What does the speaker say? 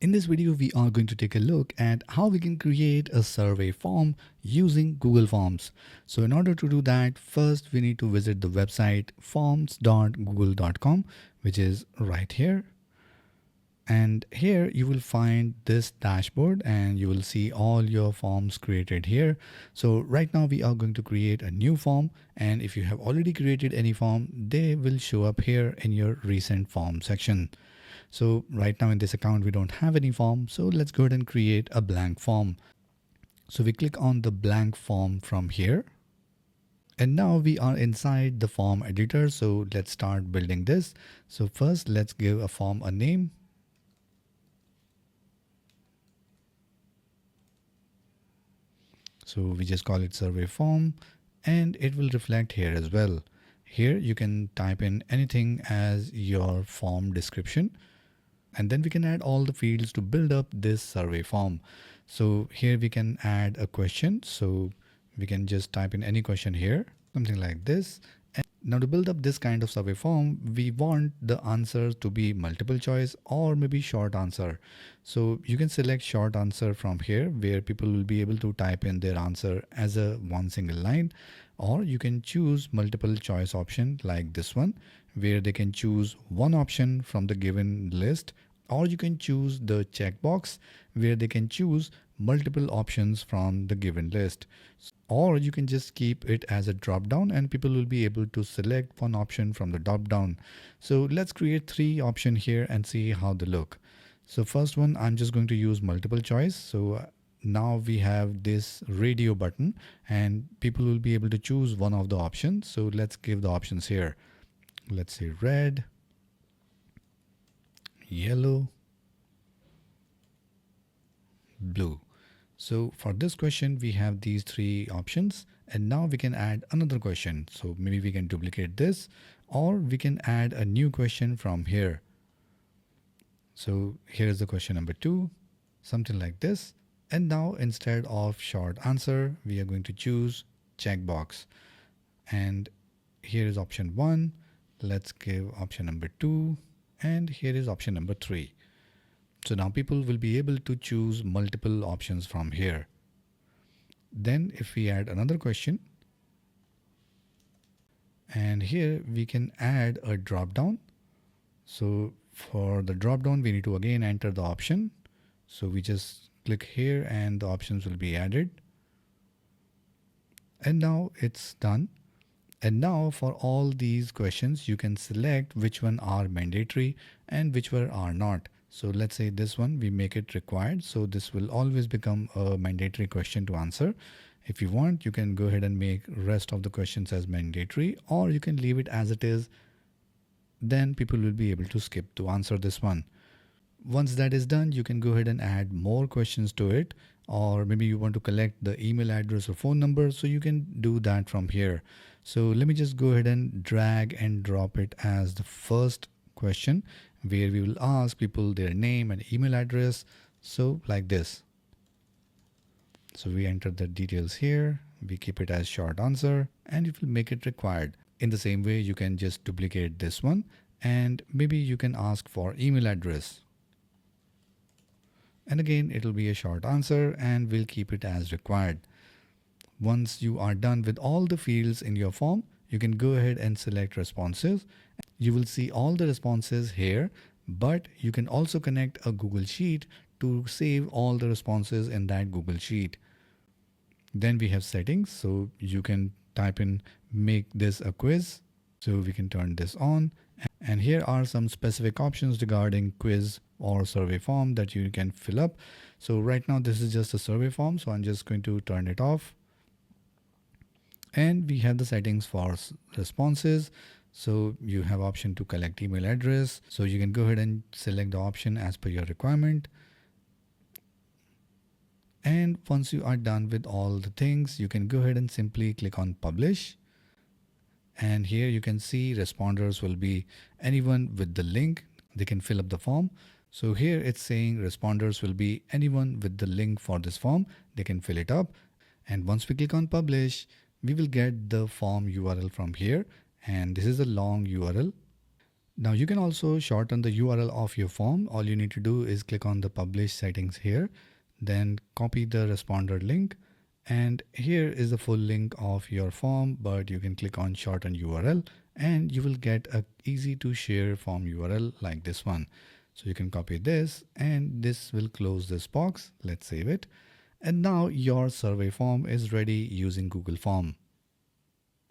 In this video, we are going to take a look at how we can create a survey form using Google Forms. So in order to do that, first we need to visit the website forms.google.com, which is right here. And here you will find this dashboard and you will see all your forms created here. So right now we are going to create a new form, and if you have already created any form, they will show up here in your recent form section. So right now in this account, we don't have any form. So let's go ahead and create a blank form. So we click on the blank form from here. And now we are inside the form editor. So let's start building this. So first let's give a form a name. So we just call it survey form, and it will reflect here as well. Here you can type in anything as your form description. And then we can add all the fields to build up this survey form. So here we can add a question. So we can just type in any question here, something like this. And now to build up this kind of survey form, we want the answers to be multiple choice or maybe short answer. So you can select short answer from here, where people will be able to type in their answer as a one single line, or you can choose multiple choice option like this one, where they can choose one option from the given list, or you can choose the checkbox where they can choose multiple options from the given list, or you can just keep it as a drop down and people will be able to select one option from the drop down. So let's create three options here and see how they look. So first one, I'm just going to use multiple choice. So now we have this radio button and people will be able to choose one of the options. So let's give the options here. Let's say red, yellow, blue. So for this question, we have these three options, and now we can add another question. So maybe we can duplicate this, or we can add a new question from here. So here's the question number 2, something like this. And now instead of short answer, we are going to choose checkbox. And here is option 1. Let's give option number 2. And here is option number 3. So now people will be able to choose multiple options from here. Then if we add another question, and here we can add a drop down. So for the drop down, we need to again enter the option. So we just click here and the options will be added. And now it's done. And now for all these questions, you can select which one are mandatory and which one are not. So let's say this one, we make it required. So this will always become a mandatory question to answer. If you want, you can go ahead and make rest of the questions as mandatory, or you can leave it as it is. Then people will be able to skip to answer this one. Once that is done, you can go ahead and add more questions to it, or maybe you want to collect the email address or phone number, so you can do that from here. So let me just go ahead and drag and drop it as the first question, where we will ask people their name and email address. So like this. So we enter the details here, we keep it as short answer, and it will make it required. In the same way, you can just duplicate this one, and maybe you can ask for email address. And again, it will be a short answer and we'll keep it as required. Once you are done with all the fields in your form, you can go ahead and select responses. You will see all the responses here, but you can also connect a Google Sheet to save all the responses in that Google Sheet. Then we have settings. So you can type in, make this a quiz. So we can turn this on. And here are some specific options regarding quiz or survey form that you can fill up. So right now this is just a survey form, so I'm just going to turn it off. And we have the settings for responses. So you have option to collect email address. So you can go ahead and select the option as per your requirement. And once you are done with all the things, you can go ahead and simply click on publish. And here you can see responders will be anyone with the link. They can fill up the form. So here it's saying responders will be anyone with the link for this form. They can fill it up. And once we click on publish, we will get the form URL from here. And this is a long URL. Now you can also shorten the URL of your form. All you need to do is click on the publish settings here, then copy the responder link, and here is the full link of your form, but you can click on shorten URL and you will get a easy to share form URL like this one. So you can copy this and this will close this box. Let's save it. And now your survey form is ready using Google Form.